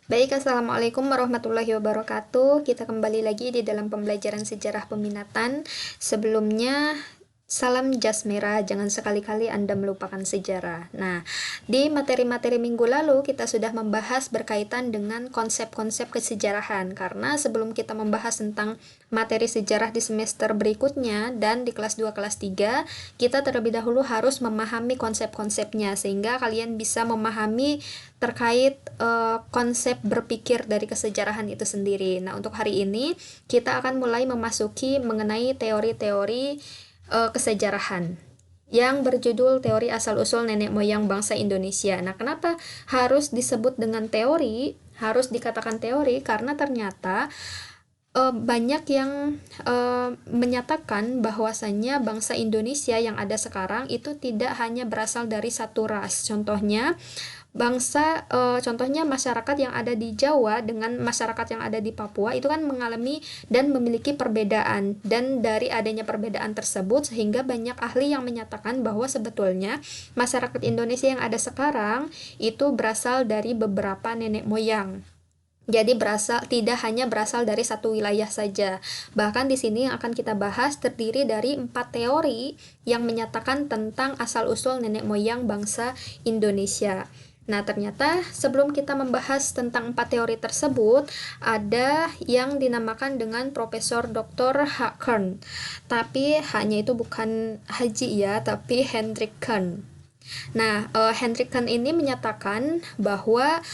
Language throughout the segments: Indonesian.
Baik, Assalamualaikum warahmatullahi wabarakatuh. Kita kembali lagi di dalam pembelajaran sejarah peminatan. Sebelumnya, salam jas merah, jangan sekali-kali Anda melupakan sejarah. Nah, di materi-materi minggu lalu kita sudah membahas berkaitan dengan konsep-konsep kesejarahan. Karena sebelum kita membahas tentang materi sejarah di semester berikutnya dan di kelas 2, kelas 3, kita terlebih dahulu harus memahami konsep-konsepnya sehingga kalian bisa memahami terkait konsep berpikir dari kesejarahan itu sendiri. Nah, untuk hari ini kita akan mulai memasuki mengenai teori-teori kesejarahan yang berjudul teori asal-usul nenek moyang bangsa Indonesia. Nah, kenapa harus disebut dengan teori? Harus dikatakan teori karena ternyata banyak yang menyatakan bahwasannya bangsa Indonesia yang ada sekarang itu tidak hanya berasal dari satu ras. Contohnya masyarakat yang ada di Jawa dengan masyarakat yang ada di Papua itu kan mengalami dan memiliki perbedaan, dan dari adanya perbedaan tersebut sehingga banyak ahli yang menyatakan bahwa sebetulnya masyarakat Indonesia yang ada sekarang itu berasal dari beberapa nenek moyang. Jadi tidak hanya berasal dari satu wilayah saja. Bahkan di sini yang akan kita bahas terdiri dari 4 teori yang menyatakan tentang asal-usul nenek moyang bangsa Indonesia. Nah, ternyata sebelum kita membahas tentang 4 teori tersebut, ada yang dinamakan dengan Profesor Dr. Kern. Tapi hanya itu bukan Haji ya, tapi Hendrik Kern. Nah, Hendrik Kern ini menyatakan bahwa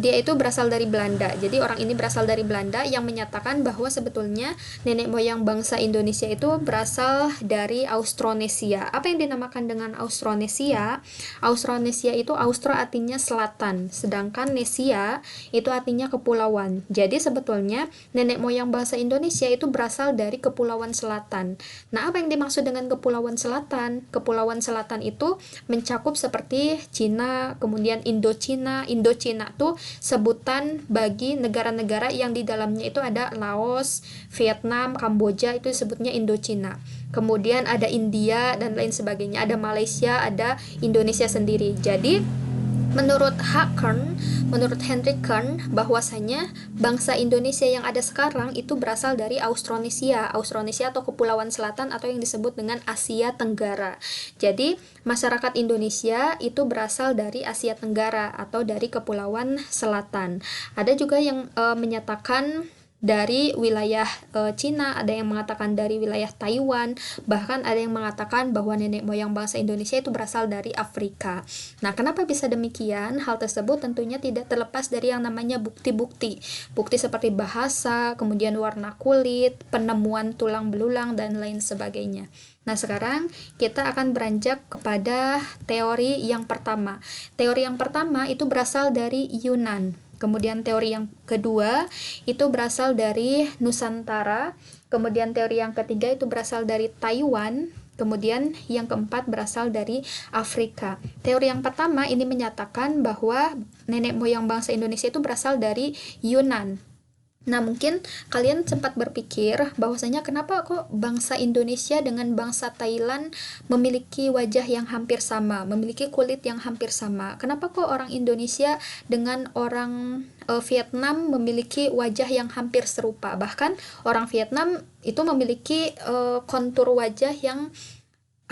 dia itu berasal dari Belanda. Jadi orang ini berasal dari Belanda yang menyatakan bahwa sebetulnya nenek moyang bangsa Indonesia itu berasal dari Austronesia. Apa yang dinamakan dengan Austronesia? Austronesia itu Austro artinya selatan, sedangkan Nesia itu artinya kepulauan. Jadi sebetulnya nenek moyang bangsa Indonesia itu berasal dari kepulauan selatan. Nah, apa yang dimaksud dengan kepulauan selatan? Kepulauan selatan itu mencakup seperti Cina, kemudian Indochina. Indochina tuh sebutan bagi negara-negara yang di dalamnya itu ada Laos, Vietnam, Kamboja, itu disebutnya Indochina. Kemudian ada India dan lain sebagainya, ada Malaysia, ada Indonesia sendiri. Jadi menurut Hendrik Kern, bahwasanya bangsa Indonesia yang ada sekarang itu berasal dari Austronesia. Austronesia atau Kepulauan Selatan atau yang disebut dengan Asia Tenggara. Jadi, masyarakat Indonesia itu berasal dari Asia Tenggara atau dari Kepulauan Selatan. Ada juga yang menyatakan dari wilayah Cina, ada yang mengatakan dari wilayah Taiwan, bahkan ada yang mengatakan bahwa nenek moyang bangsa Indonesia itu berasal dari Afrika. Nah, kenapa bisa demikian? Hal tersebut tentunya tidak terlepas dari yang namanya bukti-bukti. Bukti seperti bahasa, kemudian warna kulit, penemuan tulang belulang, dan lain sebagainya. Nah, sekarang kita akan beranjak kepada teori yang pertama. Teori yang pertama itu berasal dari Yunan. Kemudian teori yang kedua itu berasal dari Nusantara. Kemudian teori yang ketiga itu berasal dari Taiwan. Kemudian yang keempat berasal dari Afrika. Teori yang pertama ini menyatakan bahwa nenek moyang bangsa Indonesia itu berasal dari Yunan. Nah, mungkin kalian sempat berpikir bahwasanya kenapa kok bangsa Indonesia dengan bangsa Thailand memiliki wajah yang hampir sama, memiliki kulit yang hampir sama. Kenapa kok orang Indonesia dengan orang Vietnam memiliki wajah yang hampir serupa. Bahkan orang Vietnam itu memiliki kontur wajah yang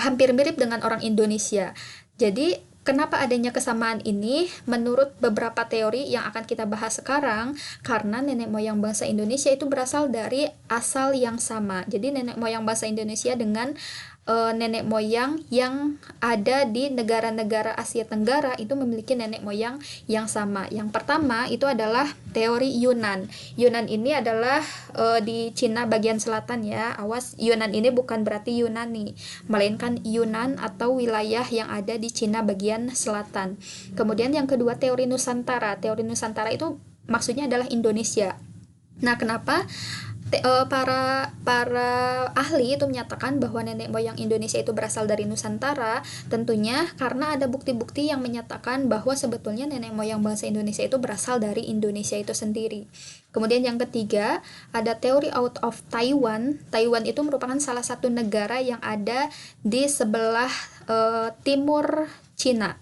hampir mirip dengan orang Indonesia. Jadi, kenapa adanya kesamaan ini? Menurut beberapa teori yang akan kita bahas sekarang, karena nenek moyang bangsa Indonesia itu berasal dari asal yang sama. Jadi, nenek moyang bangsa Indonesia dengan nenek moyang yang ada di negara-negara Asia Tenggara itu memiliki nenek moyang yang sama. Yang pertama itu adalah teori Yunan. Yunan ini adalah di Cina bagian selatan ya. Awas, Yunan ini bukan berarti Yunani, melainkan Yunan atau wilayah yang ada di Cina bagian selatan. Kemudian yang kedua teori Nusantara. Teori Nusantara itu maksudnya adalah Indonesia. Nah, kenapa para ahli itu menyatakan bahwa nenek moyang Indonesia itu berasal dari Nusantara? Tentunya karena ada bukti-bukti yang menyatakan bahwa sebetulnya nenek moyang bangsa Indonesia itu berasal dari Indonesia itu sendiri. Kemudian yang ketiga, ada teori out of Taiwan. Taiwan itu merupakan salah satu negara yang ada di sebelah timur Cina.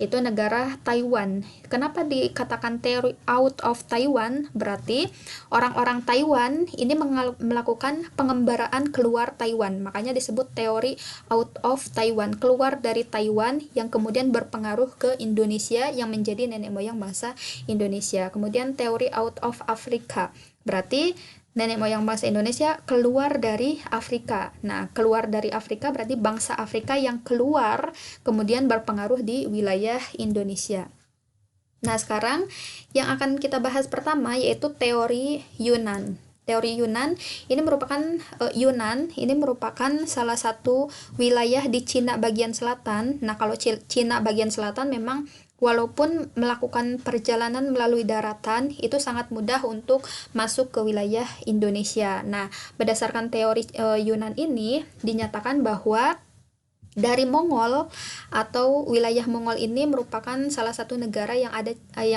itu negara Taiwan. Kenapa dikatakan teori out of Taiwan? Berarti orang-orang Taiwan ini melakukan pengembaraan keluar Taiwan. Makanya disebut teori out of Taiwan, keluar dari Taiwan yang kemudian berpengaruh ke Indonesia yang menjadi nenek moyang bangsa Indonesia. Kemudian teori out of Africa. Berarti nenek moyang bangsa Indonesia keluar dari Afrika. Nah, keluar dari Afrika berarti bangsa Afrika yang keluar kemudian berpengaruh di wilayah Indonesia. Nah, sekarang yang akan kita bahas pertama yaitu teori Yunan. Teori Yunan ini merupakan salah satu wilayah di Cina bagian selatan. Nah, kalau Cina bagian selatan memang walaupun melakukan perjalanan melalui daratan, itu sangat mudah untuk masuk ke wilayah Indonesia. Nah, berdasarkan teori Yunan ini, dinyatakan bahwa dari Mongol atau wilayah Mongol ini merupakan salah satu negara yang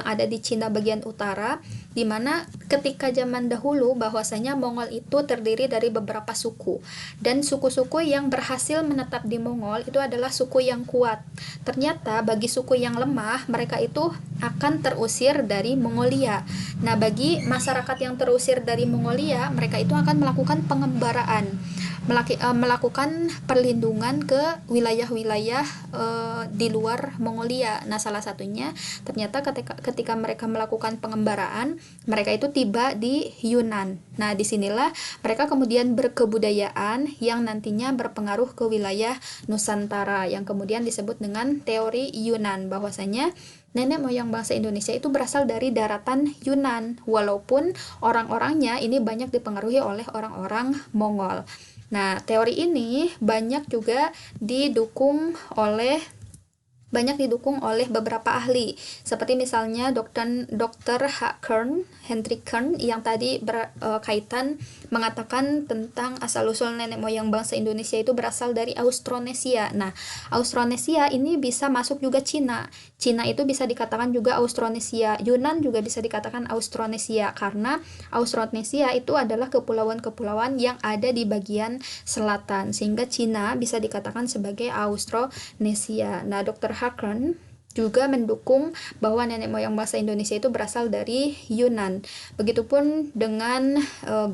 ada di Cina bagian utara, di mana ketika zaman dahulu bahwasanya Mongol itu terdiri dari beberapa suku, dan suku-suku yang berhasil menetap di Mongol itu adalah suku yang kuat. Ternyata bagi suku yang lemah, mereka itu akan terusir dari Mongolia. Nah, bagi masyarakat yang terusir dari Mongolia, mereka itu akan melakukan pengembaraan, melakukan perlindungan ke wilayah-wilayah di luar Mongolia. Nah, salah satunya ternyata ketika mereka melakukan pengembaraan, mereka itu tiba di Yunan. Nah, disinilah mereka kemudian berkebudayaan yang nantinya berpengaruh ke wilayah Nusantara, yang kemudian disebut dengan teori Yunan, bahwasanya nenek moyang bangsa Indonesia itu berasal dari daratan Yunan, walaupun orang-orangnya ini banyak dipengaruhi oleh orang-orang Mongol. Nah, teori ini banyak didukung oleh beberapa ahli, seperti misalnya Dr. Hendrik Kern yang tadi berkaitan mengatakan tentang asal-usul nenek moyang bangsa Indonesia itu berasal dari Austronesia. Nah, Austronesia ini bisa masuk juga Cina. Cina itu bisa dikatakan juga Austronesia. Yunan juga bisa dikatakan Austronesia, karena Austronesia itu adalah kepulauan-kepulauan yang ada di bagian selatan, sehingga Cina bisa dikatakan sebagai Austronesia. Nah, Dr. Hakern juga mendukung bahwa nenek moyang bangsa Indonesia itu berasal dari Yunan. Begitupun dengan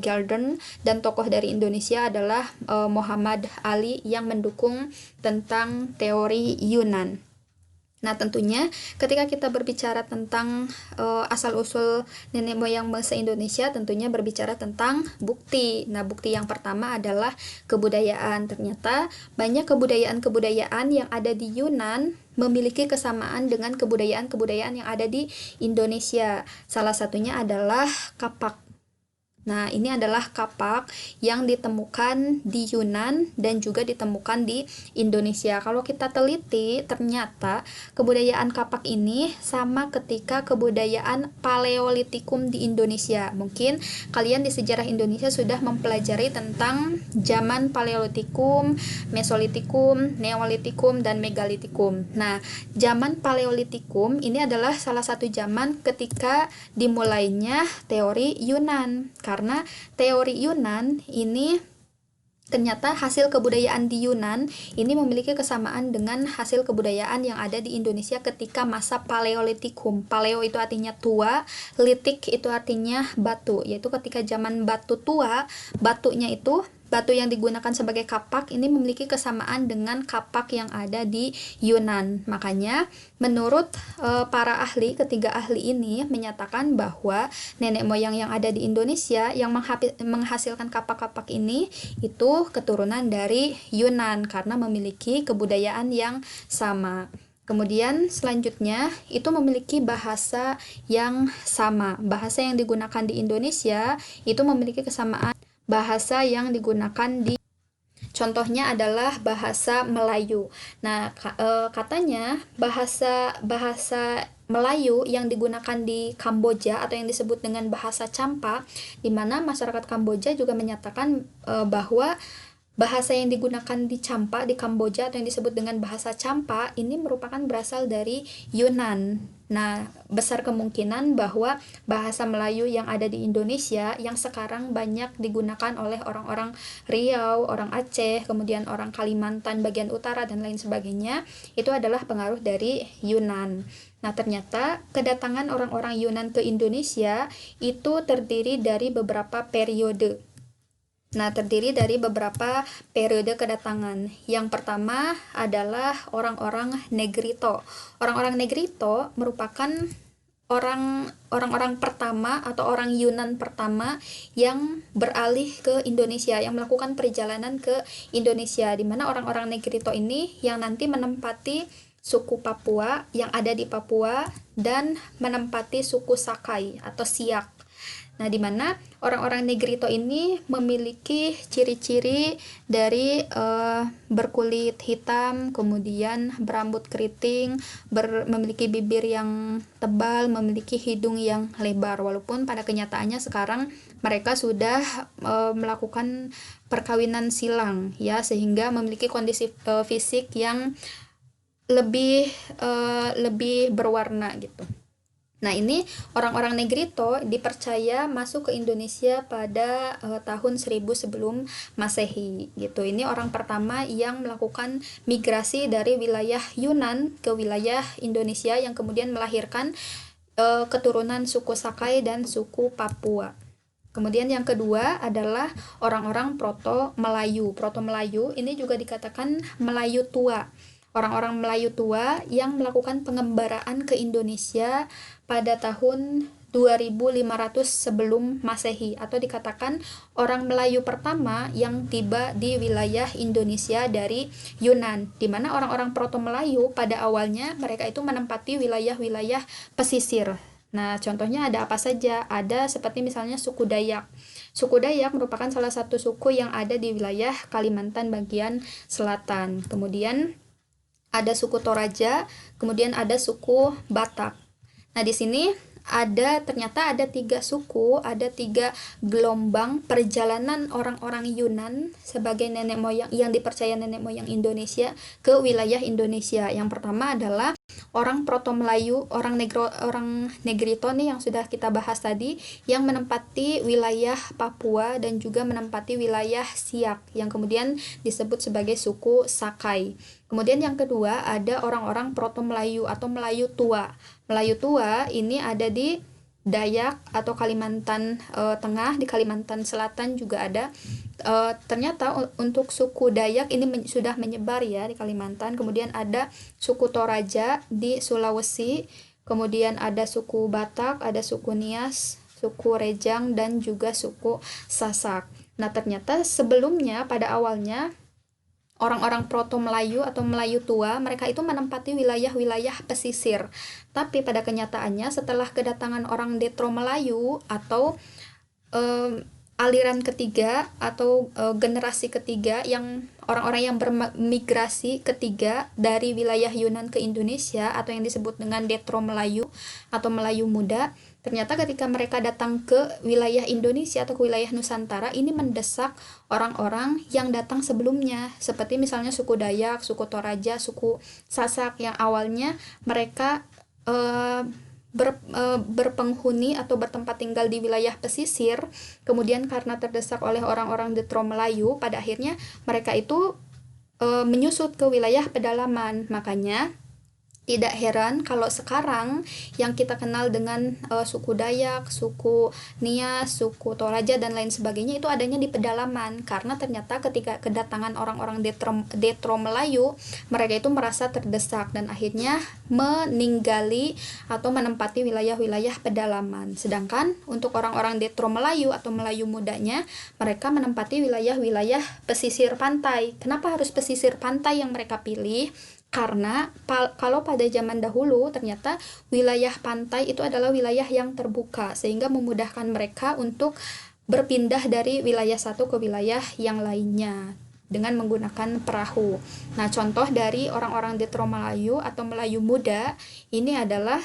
Gelden, dan tokoh dari Indonesia adalah Muhammad Ali yang mendukung tentang teori Yunan. Nah, tentunya ketika kita berbicara tentang asal-usul nenek moyang bangsa Indonesia, tentunya berbicara tentang bukti. Nah, bukti yang pertama adalah kebudayaan. Ternyata banyak kebudayaan-kebudayaan yang ada di Yunan memiliki kesamaan dengan kebudayaan-kebudayaan yang ada di Indonesia. Salah satunya adalah kapak. Nah, ini adalah kapak yang ditemukan di Yunan dan juga ditemukan di Indonesia. Kalau kita teliti, ternyata kebudayaan kapak ini sama ketika kebudayaan Paleolitikum di Indonesia. Mungkin kalian di sejarah Indonesia sudah mempelajari tentang zaman Paleolitikum, Mesolitikum, Neolitikum, dan Megalitikum. Nah, zaman Paleolitikum ini adalah salah satu zaman ketika dimulainya teori Yunan. Karena teori Yunan ini ternyata hasil kebudayaan di Yunan ini memiliki kesamaan dengan hasil kebudayaan yang ada di Indonesia ketika masa Paleolitikum. Paleo itu artinya tua, litik itu artinya batu, yaitu ketika zaman batu tua, batu yang digunakan sebagai kapak ini memiliki kesamaan dengan kapak yang ada di Yunan. Makanya menurut para ahli, ketiga ahli ini menyatakan bahwa nenek moyang yang ada di Indonesia yang menghasilkan kapak-kapak ini itu keturunan dari Yunan karena memiliki kebudayaan yang sama. Kemudian selanjutnya itu memiliki bahasa yang sama. Bahasa yang digunakan di Indonesia itu memiliki kesamaan bahasa yang digunakan di, contohnya adalah bahasa Melayu. Nah, katanya bahasa Melayu yang digunakan di Kamboja atau yang disebut dengan bahasa Champa, di mana masyarakat Kamboja juga menyatakan bahwa Bahasa yang digunakan di Champa, di Kamboja, atau yang disebut dengan bahasa Champa, ini merupakan berasal dari Yunan. Nah, besar kemungkinan bahwa bahasa Melayu yang ada di Indonesia yang sekarang banyak digunakan oleh orang-orang Riau, orang Aceh, kemudian orang Kalimantan bagian utara, dan lain sebagainya, itu adalah pengaruh dari Yunan. Nah, ternyata kedatangan orang-orang Yunan ke Indonesia itu terdiri dari beberapa periode. Nah, terdiri dari beberapa periode kedatangan. Yang pertama adalah orang-orang Negrito. Orang-orang Negrito merupakan orang-orang pertama atau orang Yunan pertama yang beralih ke Indonesia, yang melakukan perjalanan ke Indonesia, di mana orang-orang Negrito ini yang nanti menempati suku Papua yang ada di Papua dan menempati suku Sakai atau Siak. Nah, di mana orang-orang Negrito ini memiliki ciri-ciri dari berkulit hitam, kemudian berambut keriting, memiliki bibir yang tebal, memiliki hidung yang lebar. Walaupun pada kenyataannya sekarang mereka sudah melakukan perkawinan silang, ya, sehingga memiliki kondisi fisik yang lebih berwarna gitu. Nah, ini orang-orang Negrito dipercaya masuk ke Indonesia pada tahun 1000 sebelum Masehi gitu. Ini orang pertama yang melakukan migrasi dari wilayah Yunan ke wilayah Indonesia yang kemudian melahirkan keturunan suku Sakai dan suku Papua. Kemudian yang kedua adalah orang-orang Proto-Melayu. Proto-Melayu ini juga dikatakan Melayu tua. Orang-orang Melayu tua yang melakukan pengembaraan ke Indonesia pada tahun 2500 sebelum Masehi, atau dikatakan orang Melayu pertama yang tiba di wilayah Indonesia dari Yunan, di mana orang-orang Proto-Melayu pada awalnya mereka itu menempati wilayah-wilayah pesisir. Nah, contohnya ada apa saja? Ada seperti misalnya suku Dayak. Suku Dayak merupakan salah satu suku yang ada di wilayah Kalimantan bagian selatan. Kemudian ada suku Toraja, kemudian ada suku Batak. Nah, di sini ternyata ada 3 suku, ada 3 gelombang perjalanan orang-orang Yunan sebagai nenek moyang yang dipercaya nenek moyang Indonesia ke wilayah Indonesia. Yang pertama adalah orang Proto-Melayu, orang Negrito nih yang sudah kita bahas tadi, yang menempati wilayah Papua dan juga menempati wilayah Siak yang kemudian disebut sebagai suku Sakai. Kemudian yang kedua ada orang-orang Proto-Melayu atau Melayu tua. Melayu tua ini ada di Dayak atau Kalimantan Tengah, di Kalimantan Selatan juga ada. Ternyata untuk suku Dayak ini sudah menyebar ya di Kalimantan. Kemudian ada suku Toraja di Sulawesi, kemudian ada suku Batak, ada suku Nias, suku Rejang, dan juga suku Sasak. Nah, ternyata sebelumnya pada awalnya orang-orang Proto-Melayu atau Melayu tua, mereka itu menempati wilayah-wilayah pesisir. Tapi pada kenyataannya setelah kedatangan orang Detro Melayu atau aliran ketiga atau generasi ketiga, yang orang-orang yang bermigrasi ketiga dari wilayah Yunan ke Indonesia atau yang disebut dengan Detro Melayu atau Melayu Muda, ternyata ketika mereka datang ke wilayah Indonesia atau ke wilayah Nusantara, ini mendesak orang-orang yang datang sebelumnya, seperti misalnya suku Dayak, suku Toraja, suku Sasak yang awalnya mereka berpenghuni atau bertempat tinggal di wilayah pesisir, kemudian karena terdesak oleh orang-orang Detro Melayu, pada akhirnya mereka itu menyusut ke wilayah pedalaman. Makanya tidak heran kalau sekarang yang kita kenal dengan suku Dayak, suku Nias, suku Toraja, dan lain sebagainya itu adanya di pedalaman, karena ternyata ketika kedatangan orang-orang Detro Melayu, mereka itu merasa terdesak dan akhirnya meninggali atau menempati wilayah-wilayah pedalaman. Sedangkan untuk orang-orang Detro Melayu atau Melayu mudanya, mereka menempati wilayah-wilayah pesisir pantai. Kenapa harus pesisir pantai yang mereka pilih? Karena kalau pada zaman dahulu ternyata wilayah pantai itu adalah wilayah yang terbuka, sehingga memudahkan mereka untuk berpindah dari wilayah satu ke wilayah yang lainnya dengan menggunakan perahu. Nah, contoh dari orang-orang Detro Melayu atau Melayu Muda ini adalah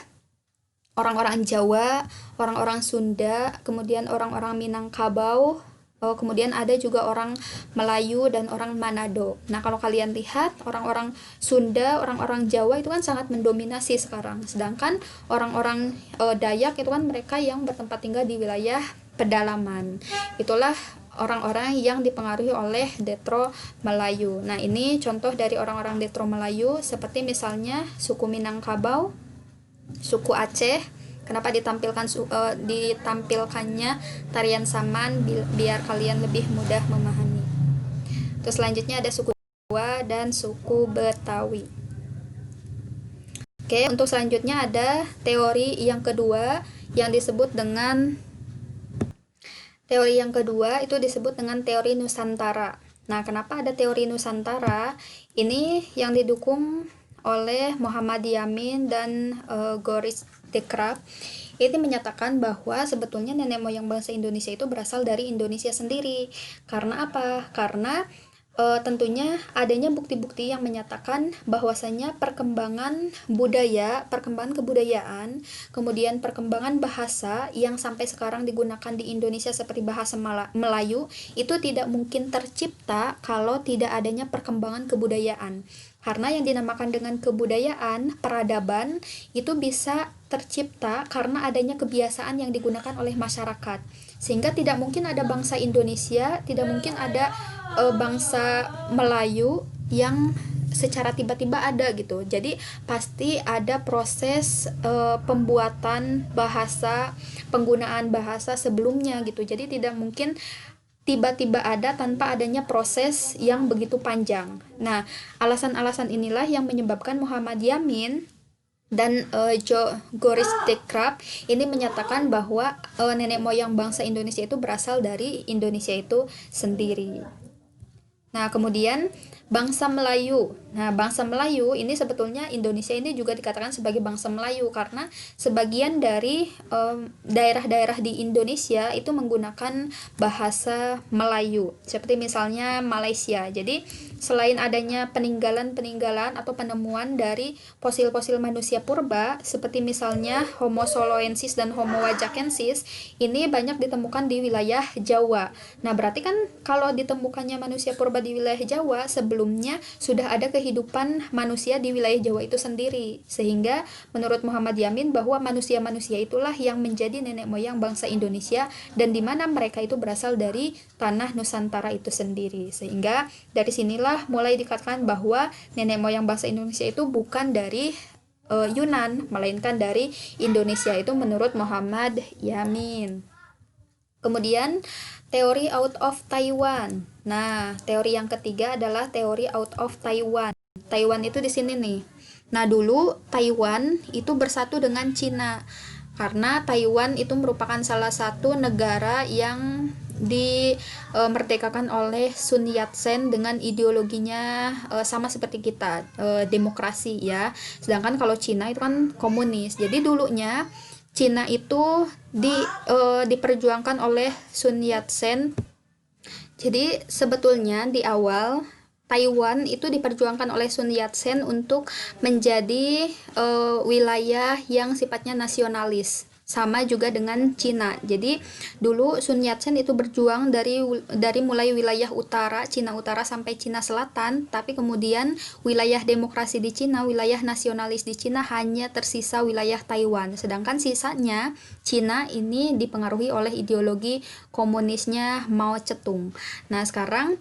orang-orang Jawa, orang-orang Sunda, kemudian orang-orang Minangkabau, Kemudian ada juga orang Melayu dan orang Manado. Nah, kalau kalian lihat orang-orang Sunda, orang-orang Jawa itu kan sangat mendominasi sekarang. Sedangkan orang-orang Dayak itu kan mereka yang bertempat tinggal di wilayah pedalaman. Itulah orang-orang yang dipengaruhi oleh Detro Melayu. Nah, ini contoh dari orang-orang Detro Melayu seperti misalnya suku Minangkabau, suku Aceh. Kenapa ditampilkannya tarian saman biar kalian lebih mudah memahami. Terus selanjutnya ada suku Jawa dan suku Betawi. Oke, untuk selanjutnya ada teori yang kedua yang disebut dengan teori Nusantara. Nah, kenapa ada teori Nusantara? Ini yang didukung oleh Muhammad Yamin dan Goris Dekrab. Ini menyatakan bahwa sebetulnya nenek moyang bangsa Indonesia itu berasal dari Indonesia sendiri. Karena apa? Karena tentunya adanya bukti-bukti yang menyatakan bahwasanya perkembangan budaya, perkembangan kebudayaan, kemudian perkembangan bahasa yang sampai sekarang digunakan di Indonesia seperti bahasa Melayu itu tidak mungkin tercipta kalau tidak adanya perkembangan kebudayaan. Karena yang dinamakan dengan kebudayaan, peradaban, itu bisa tercipta karena adanya kebiasaan yang digunakan oleh masyarakat. Sehingga tidak mungkin ada bangsa Indonesia, tidak mungkin ada bangsa Melayu yang secara tiba-tiba ada gitu. Jadi pasti ada proses pembuatan bahasa, penggunaan bahasa sebelumnya gitu. Jadi tidak mungkin tiba-tiba ada tanpa adanya proses yang begitu panjang. Nah, alasan-alasan inilah yang menyebabkan Muhammad Yamin dan Goris Dekrab ini menyatakan bahwa nenek moyang bangsa Indonesia itu berasal dari Indonesia itu sendiri. Nah, kemudian bangsa Melayu. Nah, bangsa Melayu ini sebetulnya Indonesia ini juga dikatakan sebagai bangsa Melayu karena sebagian dari daerah-daerah di Indonesia itu menggunakan bahasa Melayu. Seperti misalnya Malaysia. Jadi, selain adanya peninggalan-peninggalan atau penemuan dari fosil-fosil manusia purba seperti misalnya Homo soloensis dan Homo wajakensis, ini banyak ditemukan di wilayah Jawa. Nah, berarti kan kalau ditemukannya manusia purba di wilayah Jawa, sebelumnya sudah ada kehidupan manusia di wilayah Jawa itu sendiri. Sehingga menurut Muhammad Yamin bahwa manusia-manusia itulah yang menjadi nenek moyang bangsa Indonesia dan di mana mereka itu berasal dari tanah Nusantara itu sendiri. Sehingga dari sinilah mulai dikatakan bahwa nenek moyang bangsa Indonesia itu bukan dari Yunan, melainkan dari Indonesia itu menurut Muhammad Yamin. Kemudian teori out of Taiwan. Nah, teori yang ketiga adalah teori out of Taiwan. Taiwan itu di sini nih. Nah, dulu Taiwan itu bersatu dengan Cina. Karena Taiwan itu merupakan salah satu negara yang dimerdekakan oleh Sun Yat-sen dengan ideologinya sama seperti kita, demokrasi ya. Sedangkan kalau Cina itu kan komunis. Jadi dulunya Cina itu diperjuangkan oleh Sun Yat-sen. Jadi sebetulnya di awal Taiwan itu diperjuangkan oleh Sun Yat-sen untuk menjadi wilayah yang sifatnya nasionalis. Sama juga dengan Cina. Jadi dulu Sun Yat-sen itu berjuang dari mulai wilayah utara, Cina Utara sampai Cina Selatan, tapi kemudian wilayah demokrasi di Cina, wilayah nasionalis di Cina hanya tersisa wilayah Taiwan. Sedangkan sisanya Cina ini dipengaruhi oleh ideologi komunisnya Mao Zedong. Nah, sekarang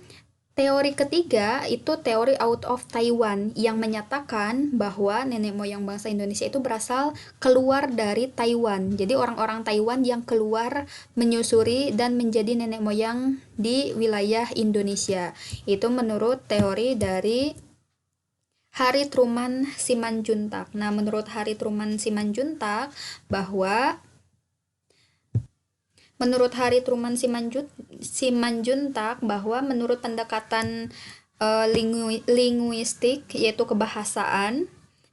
teori ketiga itu teori out of Taiwan yang menyatakan bahwa nenek moyang bangsa Indonesia itu berasal keluar dari Taiwan. Jadi orang-orang Taiwan yang keluar menyusuri dan menjadi nenek moyang di wilayah Indonesia. Itu menurut teori dari Harry Truman Simanjuntak. Nah, menurut Harry Truman Simanjuntak bahwa Menurut Harry Truman Simanjuntak bahwa menurut pendekatan linguistik yaitu kebahasaan,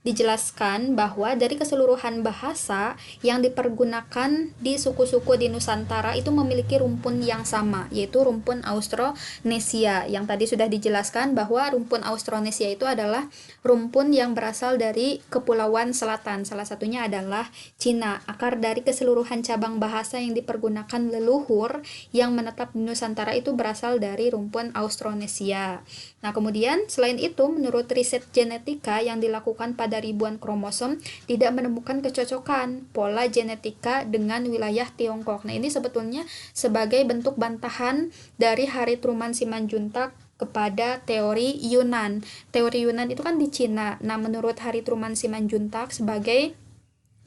dijelaskan bahwa dari keseluruhan bahasa yang dipergunakan di suku-suku di Nusantara itu memiliki rumpun yang sama, yaitu rumpun Austronesia. Yang tadi sudah dijelaskan bahwa rumpun Austronesia itu adalah rumpun yang berasal dari Kepulauan Selatan. Salah satunya adalah Cina. Akar dari keseluruhan cabang bahasa yang dipergunakan leluhur yang menetap di Nusantara itu berasal dari rumpun Austronesia. Nah, kemudian selain itu, menurut riset genetika yang dilakukan pada ribuan kromosom, tidak menemukan kecocokan pola genetika dengan wilayah Tiongkok. Nah, ini sebetulnya sebagai bentuk bantahan dari Harry Truman Simanjuntak kepada teori Yunan. Teori Yunan itu kan di Cina. Nah, menurut Harry Truman Simanjuntak sebagai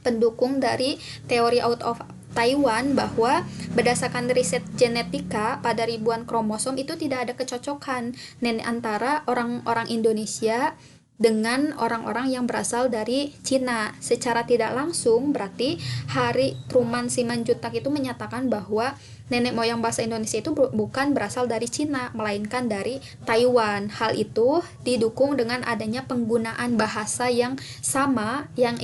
pendukung dari teori out of Taiwan, bahwa berdasarkan riset genetika pada ribuan kromosom itu tidak ada kecocokan antara orang-orang Indonesia dengan orang-orang yang berasal dari Cina. Secara tidak langsung berarti Harry Truman Simanjuntak itu menyatakan bahwa nenek moyang bahasa Indonesia itu bukan berasal dari Cina, melainkan dari Taiwan. Hal itu didukung dengan adanya penggunaan bahasa yang sama yang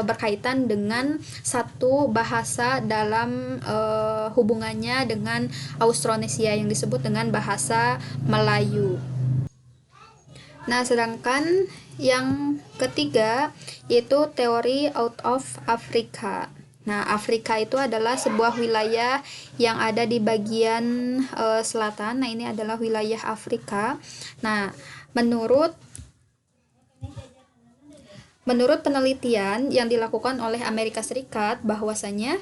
berkaitan dengan satu bahasa dalam hubungannya dengan Austronesia yang disebut dengan bahasa Melayu. Nah, sedangkan yang ketiga yaitu teori out of Africa. Nah, Afrika itu adalah sebuah wilayah yang ada di bagian selatan. Nah, ini adalah wilayah Afrika. Nah, menurut penelitian yang dilakukan oleh Amerika Serikat, bahwasanya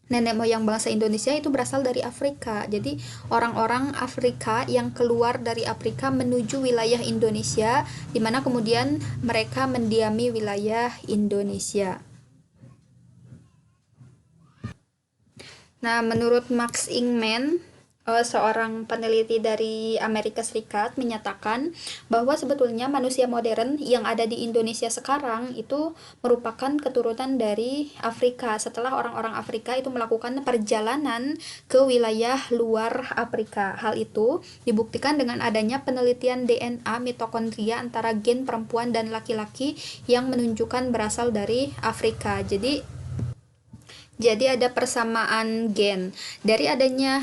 nenek moyang bangsa Indonesia itu berasal dari Afrika. Jadi orang-orang Afrika yang keluar dari Afrika menuju wilayah Indonesia, di mana kemudian mereka mendiami wilayah Indonesia. Nah, menurut Max Ingman, seorang peneliti dari Amerika Serikat, menyatakan bahwa sebetulnya manusia modern yang ada di Indonesia sekarang itu merupakan keturunan dari Afrika setelah orang-orang Afrika itu melakukan perjalanan ke wilayah luar Afrika. Hal itu dibuktikan dengan adanya penelitian DNA mitokondria antara gen perempuan dan laki-laki yang menunjukkan berasal dari Afrika. Jadi ada persamaan gen. Dari adanya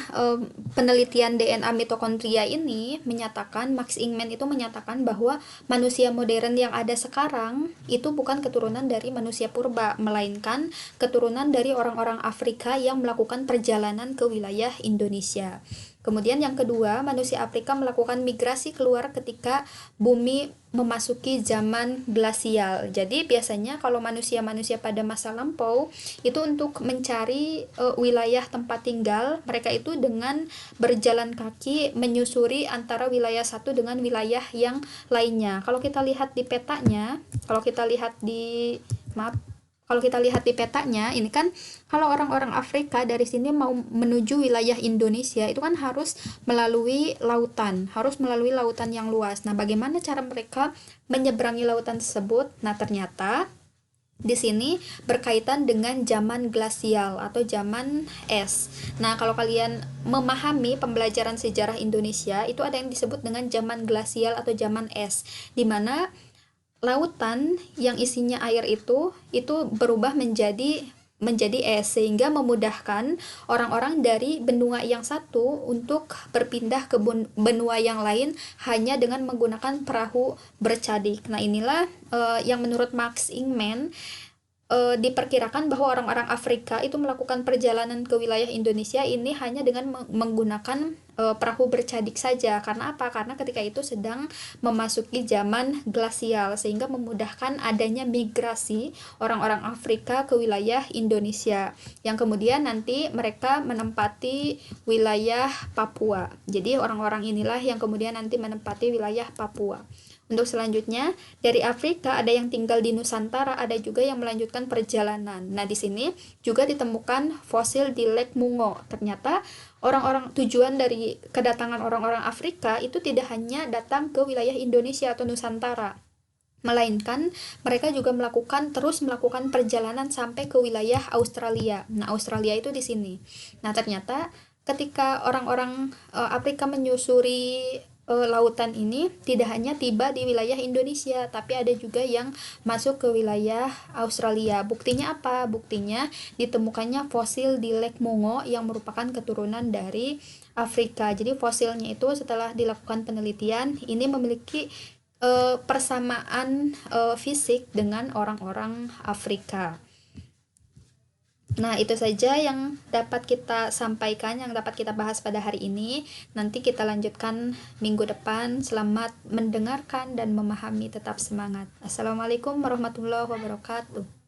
penelitian DNA mitokondria ini menyatakan, Max Ingman itu menyatakan bahwa manusia modern yang ada sekarang itu bukan keturunan dari manusia purba, melainkan keturunan dari orang-orang Afrika yang melakukan perjalanan ke wilayah Indonesia. Kemudian yang kedua, manusia Afrika melakukan migrasi keluar ketika bumi memasuki zaman glasial. Jadi biasanya kalau manusia-manusia pada masa lampau itu untuk mencari wilayah tempat tinggal, mereka itu dengan berjalan kaki menyusuri antara wilayah satu dengan wilayah yang lainnya. Kalau kita lihat di petanya, kalau kita lihat di petanya, ini kan kalau orang-orang Afrika dari sini mau menuju wilayah Indonesia itu kan harus melalui lautan yang luas. Nah, bagaimana cara mereka menyeberangi lautan tersebut? Nah, ternyata di sini berkaitan dengan zaman glasial atau zaman es. Nah, kalau kalian memahami pembelajaran sejarah Indonesia, itu ada yang disebut dengan zaman glasial atau zaman es, di mana lautan yang isinya air itu berubah menjadi es, sehingga memudahkan orang-orang dari benua yang satu untuk berpindah ke benua yang lain hanya dengan menggunakan perahu bercadik. Nah, inilah yang menurut Max Ingman diperkirakan bahwa orang-orang Afrika itu melakukan perjalanan ke wilayah Indonesia ini hanya dengan menggunakan perahu bercadik saja. Karena apa? Karena ketika itu sedang memasuki zaman glasial, sehingga memudahkan adanya migrasi orang-orang Afrika ke wilayah Indonesia, yang kemudian nanti mereka menempati wilayah Papua. Jadi orang-orang inilah yang kemudian nanti menempati wilayah Papua. Untuk selanjutnya, dari Afrika ada yang tinggal di Nusantara, ada juga yang melanjutkan perjalanan. Nah, di sini juga ditemukan fosil di Lake Mungo. Ternyata tujuan dari kedatangan orang-orang Afrika itu tidak hanya datang ke wilayah Indonesia atau Nusantara, melainkan mereka juga terus melakukan perjalanan sampai ke wilayah Australia. Nah, Australia itu di sini. Nah, ternyata ketika orang-orang Afrika menyusuri lautan ini tidak hanya tiba di wilayah Indonesia, tapi ada juga yang masuk ke wilayah Australia. Buktinya apa? Buktinya ditemukannya fosil di Lake Mungo yang merupakan keturunan dari Afrika. Jadi fosilnya itu setelah dilakukan penelitian, ini memiliki persamaan fisik dengan orang-orang Afrika. Nah, itu saja yang dapat kita sampaikan, yang dapat kita bahas pada hari ini. Nanti kita lanjutkan minggu depan. Selamat mendengarkan dan memahami, tetap semangat. Assalamualaikum warahmatullahi wabarakatuh.